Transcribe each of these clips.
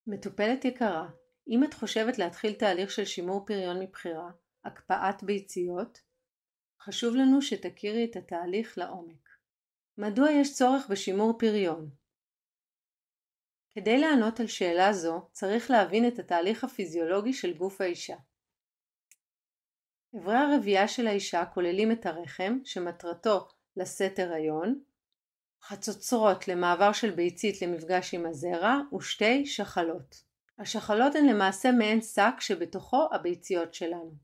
מטופלת יקרה, אם את חושבת להתחיל תהליך של שימור פריון מבחירה, הקפאת ביציות, חשוב לנו שתכירי את התהליך לעומק. מדוע יש צורך בשימור פריון? כדי לענות על שאלה זו, צריך להבין את התהליך הפיזיולוגי של גוף האישה. אברי הרבייה של האישה כוללים את הרחם, שמטרתו לשאת הריון, חצוצרות למעבר של ביצית למפגש עם הזרע, ושתי שחלות. השחלות הן למעשה מעין שק שבתוכו הביציות שלנו.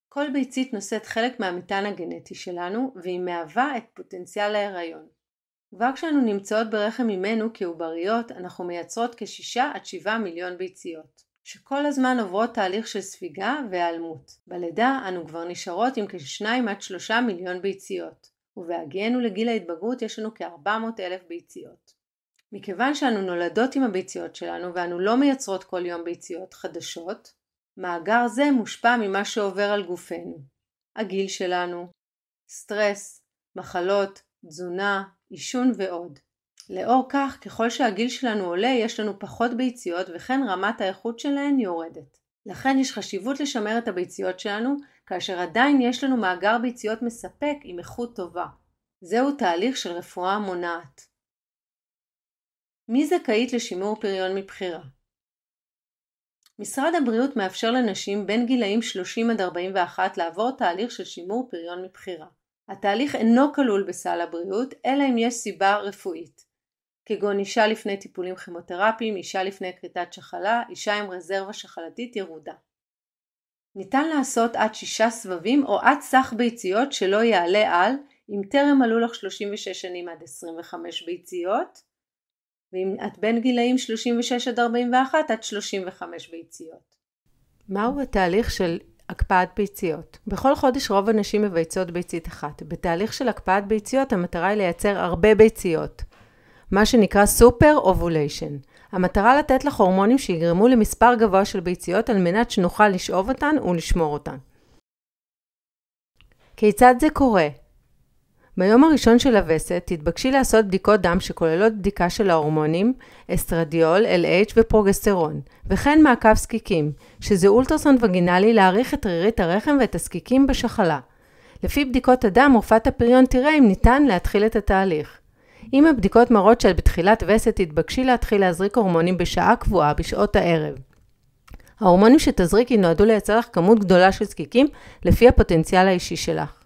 כל ביצית נושאת חלק מהמטען הגנטי שלנו, והיא מהווה את פוטנציאל ההיריון. כבר כשאנו נמצאות ברחם ממנו כעובריות, אנחנו מייצרות כ6 עד 7 מיליון ביציות, שכל הזמן עוברות תהליך של ספיגה והיעלמות. בלידה אנו כבר נשארות עם כ2 עד 3 מיליון ביציות, ובהגיענו לגיל ההתבגרות יש לנו כ400,000 ביציות. מכיוון שאנו נולדות עם הביציות שלנו ואנו לא מייצרות כל יום ביציות חדשות, מאגר זה מושפע ממה שעובר על גופנו. הגיל שלנו, סטרס, מחלות, תזונה, עישון ועוד. לאור כך, ככל שהגיל שלנו עולה, יש לנו פחות ביציות וכן רמת האיכות שלהן יורדת. לכן יש חשיבות לשמר את הביציות שלנו, כאשר עדיין יש לנו מאגר ביציות מספק עם איכות טובה. זהו תהליך של רפואה מונעת. מי זכאית לשימור פריון מבחירה? משרד הבריאות מאפשר לנשים בין גילאים 30 עד 41 לעבור תהליך של שימור פריון מבחירה. התהליך אינו כלול בסל הבריאות, אלא אם יש סיבה רפואית, כגון אישה לפני טיפולים כימותרפיים, אישה לפני כריתת שחלה, אישה עם רזרבה שחלתית ירודה. ניתן לעשות עד 6 סבבים או עד סך ביציות שלא יעלה על, אם טרם מלאו לך 36 שנים עד 25 ביציות, ואם את בין גילאים 36 עד 41 עד 35 ביציות. מהו התהליך של הקפאת ביציות? בכל חודש רוב הנשים מבייצות ביצית אחת. בתהליך של הקפאת ביציות המטרה היא לייצר הרבה ביציות, מה שנקרא סופר אובוליישן. המטרה לתת לך הורמונים שיגרמו למספר גבוה של ביציות על מנת שנוכל לשאוב אותן ולשמור אותן. כיצד זה קורה? ביום הראשון של הווסת תתבקשי לעשות בדיקות דם שכוללות בדיקה של ההורמונים, אסטרדיול, LH ופרוגסטרון, וכן מעקב זקיקים, שזה אולטרסאונד וגינלי להעריך את רירית הרחם ואת הזקיקים בשחלה. לפי בדיקות הדם, רופאת הפריון תראה אם ניתן להתחיל את התהליך. אם הבדיקות מראות שעל בתחילת וסת תתבקשי להתחיל להזריק הורמונים בשעה קבועה בשעות הערב. ההורמונים שתזריקי נועדו לייצר לך כמות גדולה של זקיקים לפי הפוטנציאל האישי שלך.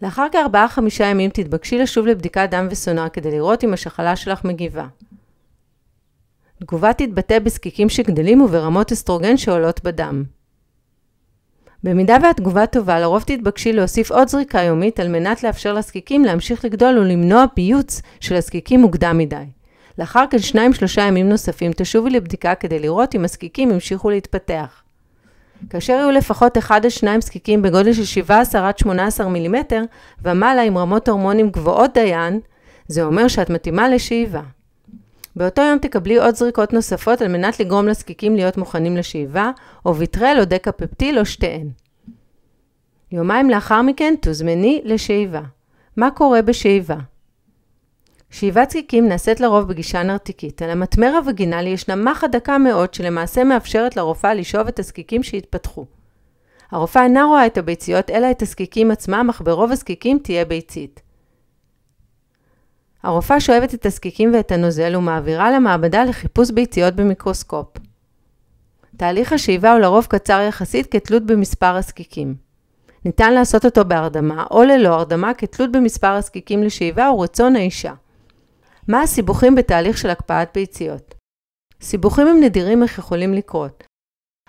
לאחר כ4-5 ימים תתבקשי לשוב לבדיקת דם וסונר כדי לראות אם השחלה שלך מגיבה. תגובה תתבטא בזקיקים שגדלים וברמות אסטרוגן שעולות בדם. במידה והתגובה טובה, לרוב תתבקשי להוסיף עוד זריקה יומית על מנת לאפשר לזקיקים להמשיך לגדול ולמנוע פיוץ של הזקיקים מוקדם מדי. לאחר כ2-3 ימים נוספים תשובי לבדיקה כדי לראות אם הזקיקים המשיכו להתפתח. כאשר יהיו לפחות 1 עד 2 זקיקים בגודל של 17 עד 18 מילימטר ומעלה עם רמות הורמונים גבוהות דיין, זה אומר שאת מתאימה לשאיבה. באותו יום תקבלי עוד זריקות נוספות על מנת לגרום לזקיקים להיות מוכנים לשאיבה, או ויטרל או דקפפטיל או שתיהן. יומיים לאחר מכן תוזמני לשאיבה. מה קורה בשאיבה? שאיבת זקיקים נעשית לרוב בגישה נרתיקית. על המטמר הווגינלי ישנה מחה דקה מאוד שלמעשה מאפשרת לרופאה לשאוב את הזקיקים שהתפתחו. הרופאה אינה רואה את הביציות אלא את הזקיקים עצמם, אך ברוב הזקיקים תהיה ביצית. הרופאה שואבת את הזקיקים ואת הנוזל ומעבירה למעבדה לחיפוש ביציות במיקרוסקופ. תהליך השאיבה הוא לרוב קצר יחסית כתלות במספר הזקיקים. ניתן לעשות אותו בהרדמה או ללא הרדמה כתלות במספר הזקיקים לשאיבה ורצון האישה. מה הסיבוכים בתהליך של הקפאת ביציות? סיבוכים הם נדירים איך יכולים לקרות.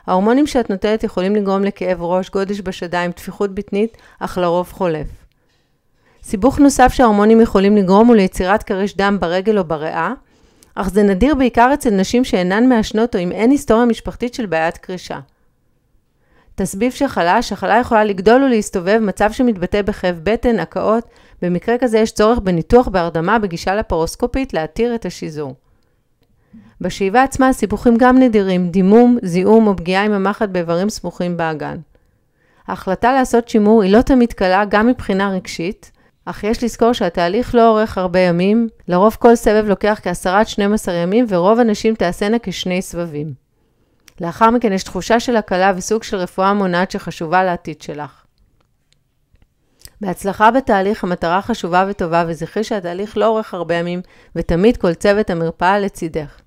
ההורמונים שאת נוטלת יכולים לגרום לכאב ראש, גודש בשדיים, תפיחות בטנית, אך לרוב חולף. סיבוך נוסף שההורמונים יכולים לגרום הוא ליצירת קריש דם ברגל או בריאה, אך זה נדיר בעיקר אצל נשים שאינן מעשנות או אם אין היסטוריה משפחתית של בעיית קרישה. תסביב שחלה, שחלה יכולה לגדול ולהסתובב, מצב שמתבטא בכאב בטן, הקאות. במקרה כזה יש צורך בניתוח בהרדמה בגישה לפרוסקופית להתיר את השיזור. בשאיבה עצמה הסיבוכים גם נדירים, דימום, זיהום או פגיעה עם המחט באיברים סמוכים באגן. ההחלטה לעשות שימור היא לא תמיד קלה גם מבחינה רגשית, אך יש לזכור שהתהליך לא אורך הרבה ימים, לרוב כל סבב לוקח כ10-12 ימים ורוב הנשים תעשינה כ2 סבבים. לאחר מכן יש תחושה של הקלה וסוג של רפואה מונעת שחשובה לעתיד שלך. בהצלחה בתהליך המטרה חשובה וטובה וזכרי שהתהליך לא אורך הרבה ימים ותמיד כל צוות המרפאה לצידך.